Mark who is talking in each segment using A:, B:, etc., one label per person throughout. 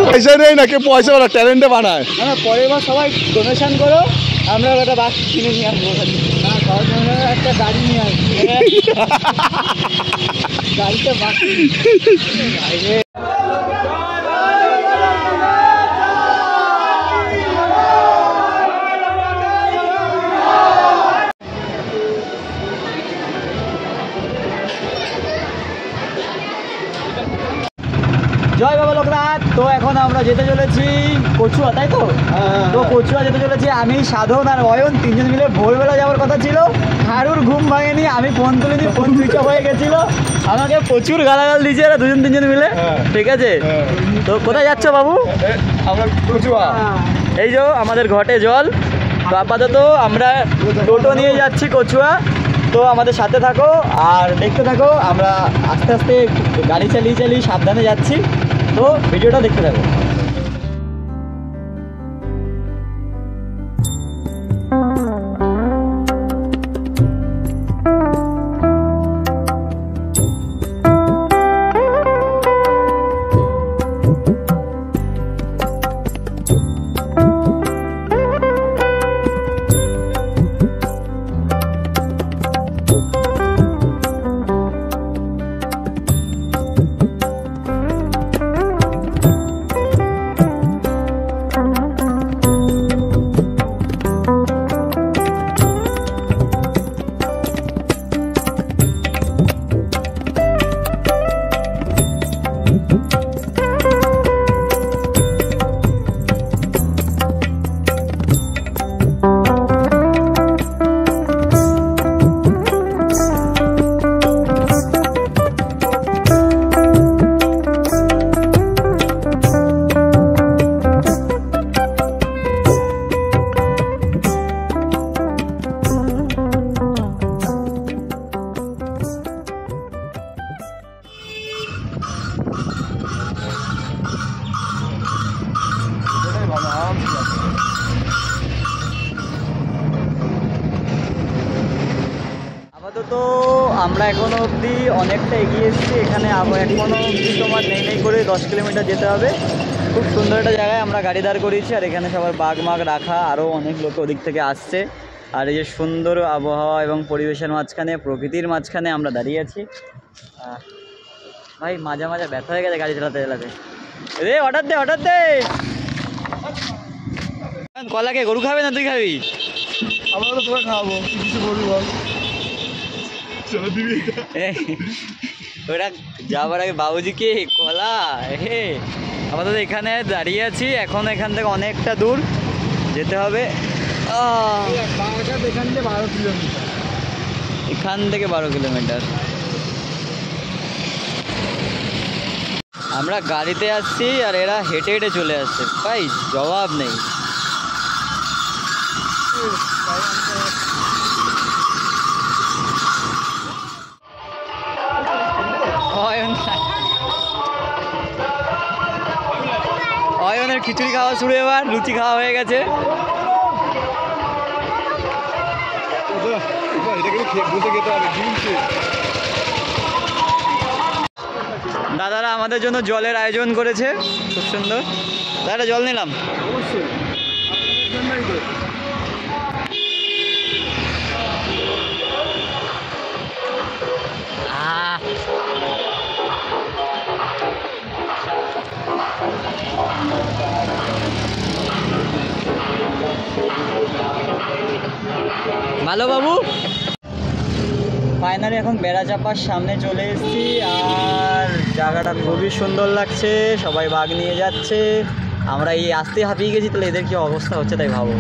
A: পয়সা নেই নাকি পয়সা ওরা ট্যালেন্টে বানায়।
B: না পরের বার সবাই ডোনেশন করো, আমরা একটা বাস কিনে নিয়ে আসবো। না সবার একটা গাড়ি নিয়ে আসবো, গাড়িতে বাস। জয় বাবা লোকনাথ। তো এখন আমরা যেতে চলেছি কচুয়া, তাই তো? তো কচুয়া যেতে চলেছি আমি, সাধন আর অয়ন, তিনজন মিলে। ভোরবেলা যাওয়ার কথা ছিল, হারুর ঘুম ভাঙেনি, আমি ফোন তুলিনি, ফোন সুইচ অফ হয়ে গেছিল। আমাকে প্রচুর গালাগাল দিয়েছে এরা দুজন তিনজন মিলে। ঠিক আছে, তো কোথায় যাচ্ছ বাবু?
A: আমরা কচুয়া।
B: এই যে আমাদের ঘটে জল। তো আপাতত আমরা টোটো নিয়ে যাচ্ছি কচুয়া। তো আমাদের সাথে থাকো আর দেখতে থাকো, আমরা আস্তে আস্তে গাড়ি চালিয়ে চালিয়ে সাবধানে যাচ্ছি। তো ভিডিওটা দেখতে থাকো। আপাতত আমরা এখনো অবধি অনেকটা এগিয়ে এসেছি। এখানে এখনো অবধি তোমার নেই করে 10 কিলোমিটার যেতে হবে। খুব সুন্দর একটা জায়গায় আমরা গাড়ি দাঁড় করিয়েছি, আর এখানে সবার বাঘ মাগ রাখা, আরও অনেক লোক ওদিক থেকে আসছে। আর এই যে সুন্দর আবহাওয়া এবং পরিবেশের মাঝখানে, প্রকৃতির মাঝখানে আমরা দাঁড়িয়ে আছি। ভাই মাঝে মাঝে ব্যথা হয়ে গেছে গাড়ি চালাতে চালাতে। রে অর্ডার দে, অর্ডার দে। কলাকে গরু খাবে না তুই খাবি?
A: আমরা তো তোরা খাওয়াবো, কিছু বলবি বল।
B: ওরা যাবার আগে বাবুজিকে কলা। হে আমাদের এখানে দাঁড়িয়ে আছি, এখন এখান থেকে অনেকটা দূর যেতে হবে। এখান থেকে 12 কিলোমিটার। আমরা গাড়িতে আসছি আর এরা হেঁটে হেঁটে চলে আসছে, ভাই জবাব নেই। অয়নের খিচুড়ি খাওয়া শুরু, এবার লুচি খাওয়া হয়ে গেছে। দাদারা আমাদের জন্য জলের আয়োজন করেছে, খুব সুন্দর। দাদা জল নিলাম। অবশ্যই ভালো বাবু। ফাইনালি এখন বেড়া চাপার সামনে চলে এসেছি, আর জায়গাটা খুবই সুন্দর লাগছে। সবাই বাঘ নিয়ে যাচ্ছে, আমরা এই আসতে হাঁপিয়ে গেছি, তাহলে এদের কি অবস্থা হচ্ছে তাই ভাবো।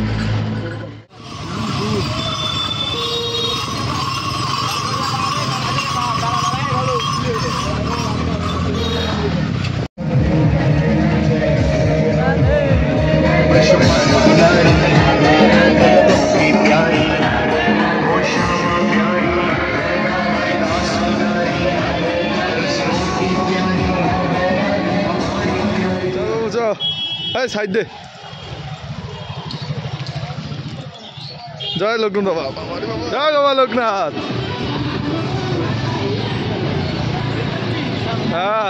A: সাইড দে। জয় লোকনাথ বাবা, জয় বাবা লোকনাথ। হ্যাঁ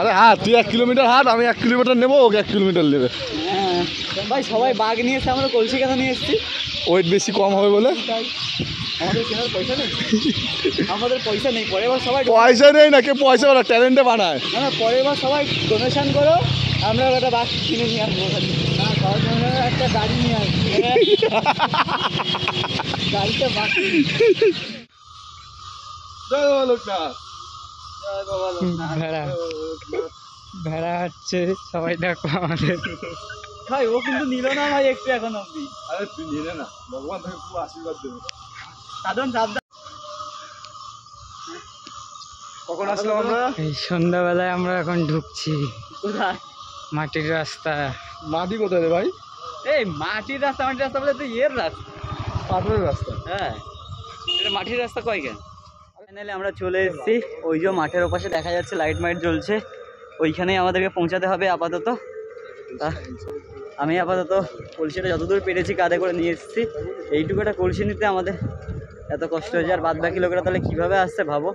A: আরে হাট, তুই 1 কিলোমিটার হাট, আমি 1 কিলোমিটার নেবো, ওকে 1 কিলোমিটার নেবে।
B: হ্যাঁ ভাই, সবাই বাঘ নিয়ে এসে, আমরা কলসি কেন নিয়ে এসেছি?
A: ওয়েট বেশি কম হবে বলে।
B: আমাদের কেনার পয়সা নেই, আমাদের পয়সা নেই। পরের বার সবাই
A: পয়সা নেই না, কে পয়সা ওরা ট্যালেন্টে বানায়।
B: না, পরের বার সবাই ডোনেশন করো, আমরা একটা বাস কিনে নিয়ে আসবো। না, সবার জন্য একটা গাড়ি নিয়ে আসবো, গাড়িটা বাস।
A: জয় বাবা লোকনাথ।
B: ভেড়া ভেড়া হচ্ছে, সবাই দেখো আমাদের। ভাই ও কিন্তু নিল না ভাই একটু এখন অব্দি।
A: আরে তুই নিলে না, ভগবান তোকে খুব আশীর্বাদ দেবে।
B: সাধারণ সাবধান।
A: কখন আসলাম আমরা?
C: এই সন্ধ্যাবেলায় আমরা এখন ঢুকছি
B: কোথায়?
C: মাটির রাস্তা।
A: মাটি কোথায় রে ভাই?
B: এই মাটির রাস্তা, মাটির রাস্তা বলে তো ইয়ের রাস্তা,
A: পাথরের রাস্তা।
B: হ্যাঁ এটা মাটির রাস্তা কয় কেন? ফাইনালি আমরা চলে এসেছি, ওই যে মাঠের ওপাশে দেখা যাচ্ছে লাইট মাইট জ্বলছে, ওইখানেই আমাদেরকে পৌঁছাতে হবে আপাতত। আমি আপাতত কলসিটা যতদূর পেরেছি কাঁধে করে নিয়ে এসেছি। এইটুকু একটা কলসি নিতে আমাদের এত কষ্ট হয়েছে, আর বাদ বাকি লোকেরা তাহলে কীভাবে আসছে ভাবো।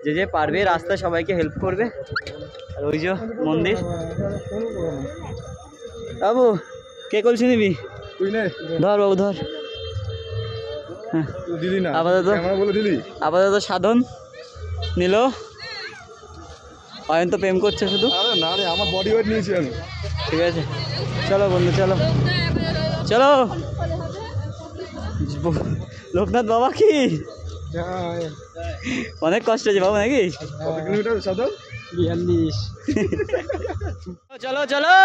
B: যে যে পারবে রাস্তায় সবাইকে হেল্প করবে। আর ওই যে মন্দির। বাবু কে কলসি নিবি?
A: তুই নে।
B: ধর বাবু ধর। হ্যাঁ
A: তুই দিলি না,
B: আপাতত
A: ক্যামেরা বলে দিলি।
B: আপাতত সাধন নিল, অয়ন তো প্রেম করছে শুধু।
A: আরে না রে, আমার বডি ওয়েট নিয়েছি আমি।
B: ঠিক আছে চলো বন্ধু, চলো চলো। লোকনাথ বাবা কি অনেক কষ্ট হয়েছে বাবু নাকি?
A: কত কিলোমিটার সাধন?
C: 42।
B: চলো চলো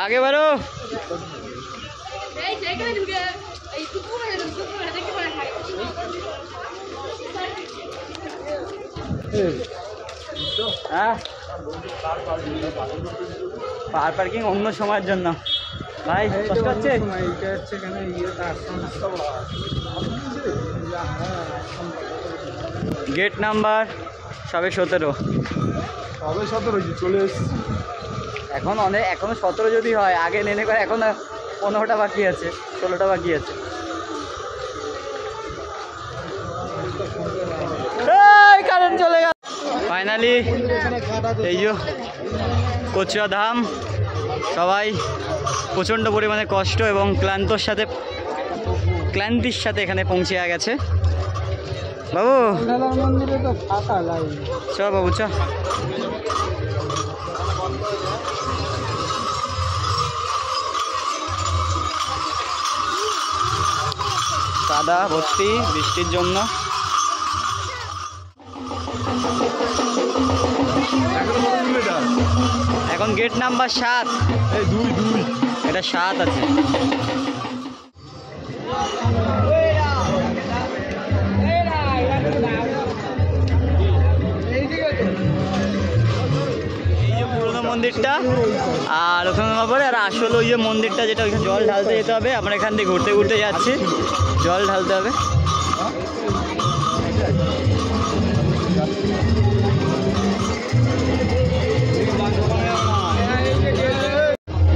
B: আগে বাড়ো। হ্যাঁ পার পার্কিং অন্য সময়ের জন্য ভাই কষ্ট হচ্ছে। গেট নাম্বার সবে 17।
A: সবে 17 চলে এসছি।
B: এখনো 17 যদি হয়, আগে নেনে করে এখন 15টা বাকি আছে, 16টা বাকি আছে। কারেন্ট চলে গেল। ফাইনালি এই যে কচুয়া ধাম, সবাই প্রচণ্ড পরিমাণে কষ্ট এবং ক্লান্তির সাথে এখানে পৌঁছে গেছে। বাবু
C: মন্দিরে তো ফাঁকা লাইন।
B: চ বাবু চ। কাদা ভর্তি বৃষ্টির জন্য। এখন গেট নাম্বার 7।
A: এই 2
B: এটা 7 আছে। পুরোনো মন্দিরটা আর ওখানে পরে, আর আসলে ওই যে মন্দিরটা যেটা ওইখানে জল ঢালতে যেতে হবে। আমরা এখান থেকে ঘুরতে ঘুরতে যাচ্ছি, জল ঢালতে হবে।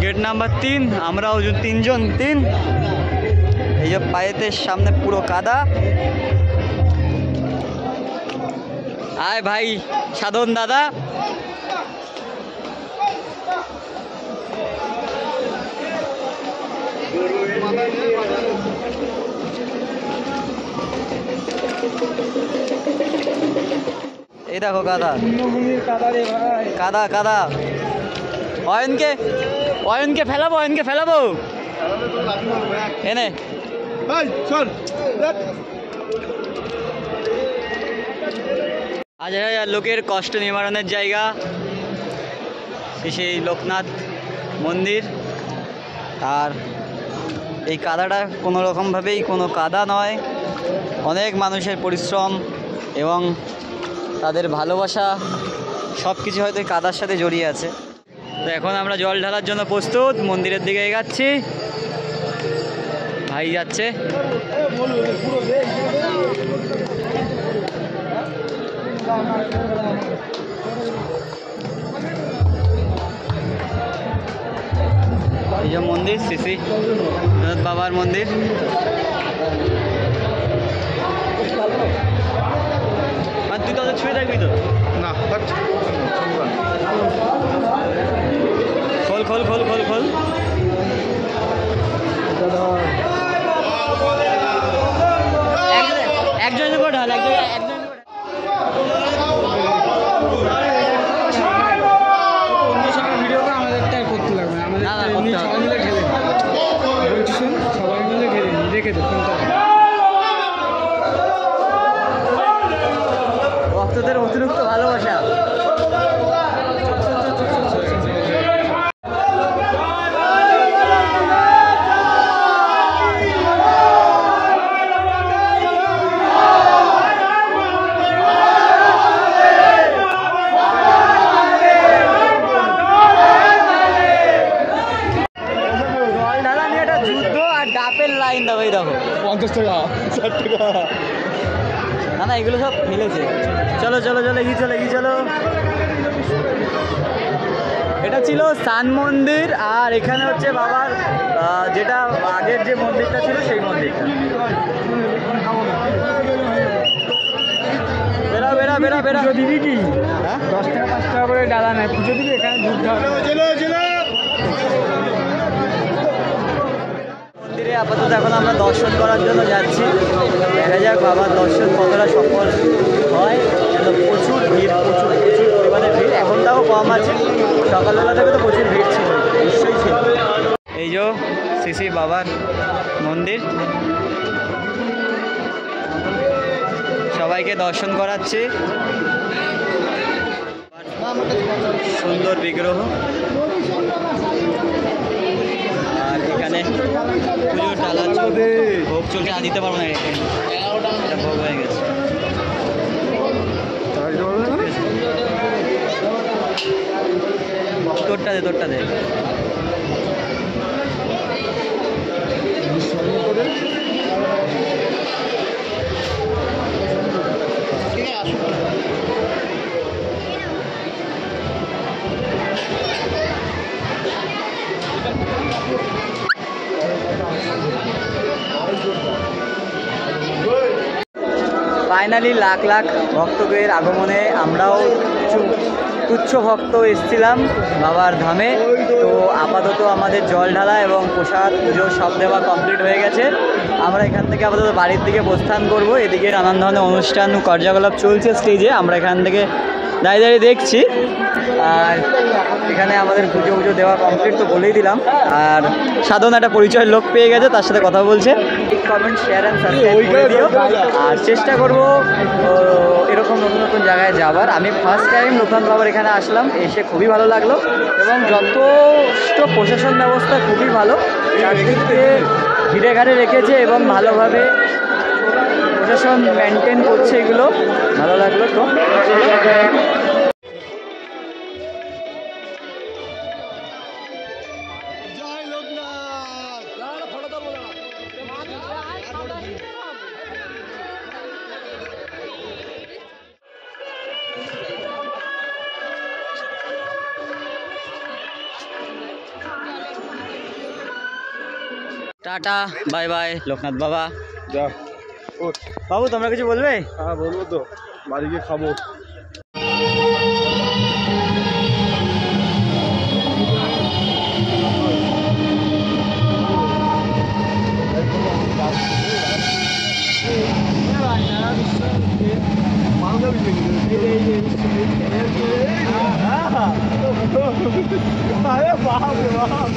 B: গেট নাম্বার 3, আমরাও 3 এই যে পায়েতে সামনে পুরো কাদা। আয় ভাই সাধন দাদা। এই দেখো কাদা, কাদা কাদা। অয়নকে ফেলাবো এনে। হাজার হাজার লোকের কষ্ট নিবারণের জায়গা সেই লোকনাথ মন্দির। আর এই কাদাটা কোনো রকমভাবেই কোনো কাদা নয়, অনেক মানুষের পরিশ্রম এবং তাদের ভালোবাসা সব কিছু হয়তো এই কাদার সাথে জড়িয়ে আছে। তো এখন আমরা জল ঢালার জন্য প্রস্তুত, মন্দিরের দিকে এগাচ্ছি। ভাই যাচ্ছে। এই যে মন্দির শ্রী শ্রী বিনোদ বাবার মন্দির। আর তুই তোদের ছুঁয়ে থাকবি তো?
A: না
B: খোল খোল খোল খোল খোল। একজনের করে ঢাল, একজন
C: অন্য সবার ভিডিও করে আমাদেরটা করতে লাগবে না, আমাদের
B: না, না, করতে হবে।
C: সবাই মিলে খেলে বলছি, শোন, সবাই মিলে খেলে রেখে দে ফোনটা।
B: ভক্তদের অতিরিক্ত ভালোবাসা। জল ঢালা নিয়ে একটা যুদ্ধ আর ডাপের লাইন দাও, এই দেখো।
A: 50 টাকা 60 টাকা।
B: না না, এগুলো সব ফেলেছে। চলো চলো চলো, এগিয়ে চলো এগিয়ে চলো। এটা ছিল স্থান মন্দির, আর এখানে হচ্ছে বাবার যেটা আগের যে মন্দিরটা ছিল সেই মন্দিরটা। বেরা বেরা বেরা বেরা।
C: পুজো দিবি কি? 10 টাকা 5 টাকা করে ডালা নেয়, পুজো দিবি, এখানে ঢুকতে হবে।
B: মন্দিরে আপাতত এখন আমরা দর্শন করার জন্য যাচ্ছি। দেখা যাক বাবার দর্শন কতটা সফল হয়। কিন্তু প্রচুর ভিড়, প্রচুর প্রচুর পরিমাণে ভিড়। এখন তাও কম আছে, সকালবেলা থেকে তো প্রচুর ভিড় ছিল, নিশ্চয়ই ছিল। এই যে শ্রী শ্রী বাবার মন্দির, সবাইকে দর্শন করাচ্ছে। সুন্দর বিগ্রহ, আর এখানে পুজোর ডালা চলছে, ভোগ চলছে। আর দিতে পারবো না, এটা ভোগ হয়ে গেছে। তোরটা দে, তোরটা দে। ফাইনালি লাখ লাখ ভক্তদের আগমনে আমরাও কিছু তুচ্ছ ভক্ত এসেছিলাম বাবার ধামে। তো আপাতত আমাদের জল ঢালা এবং প্রসাদ পুজো সব দেওয়া কমপ্লিট হয়ে গেছে। আমরা এখান থেকে আপাতত বাড়ির দিকে প্রস্থান করব। এদিকে নানান ধরনের অনুষ্ঠান কার্যকলাপ চলছে স্টেজে, আমরা এখান থেকে দাঁড়িয়ে দাঁড়িয়ে দেখছি। আর এখানে আমাদের পুজো দেওয়া কমপ্লিট তো বলেই দিলাম। আর সাধারণ একটা পরিচয়ের লোক পেয়ে গেছে, তার সাথে কথা বলছে। কমেন্ট, শেয়ার অ্যান্ড সাবস্ক্রাইব করে দিও। আর চেষ্টা করব এরকম নতুন নতুন জায়গায় যাবার। আমি ফার্স্ট টাইম লোকনাথ বাবার এখানে আসলাম, এসে খুবই ভালো লাগলো এবং যথেষ্ট প্রশাসন ব্যবস্থা খুবই ভালো, চারদিকে ঘিরে ঘাড়ে রেখেছে এবং ভালোভাবে প্রশাসন মেনটেন করছে, এগুলো ভালো লাগলো। তো টাটা, বাই বাই লোকনাথ বাবা।
A: যা ওঠ।
B: বাবু তোমরা কিছু বলবে?
A: হ্যাঁ বলবো তো, বাড়ি গিয়ে খাবো। আরে বাপ রে বাপ।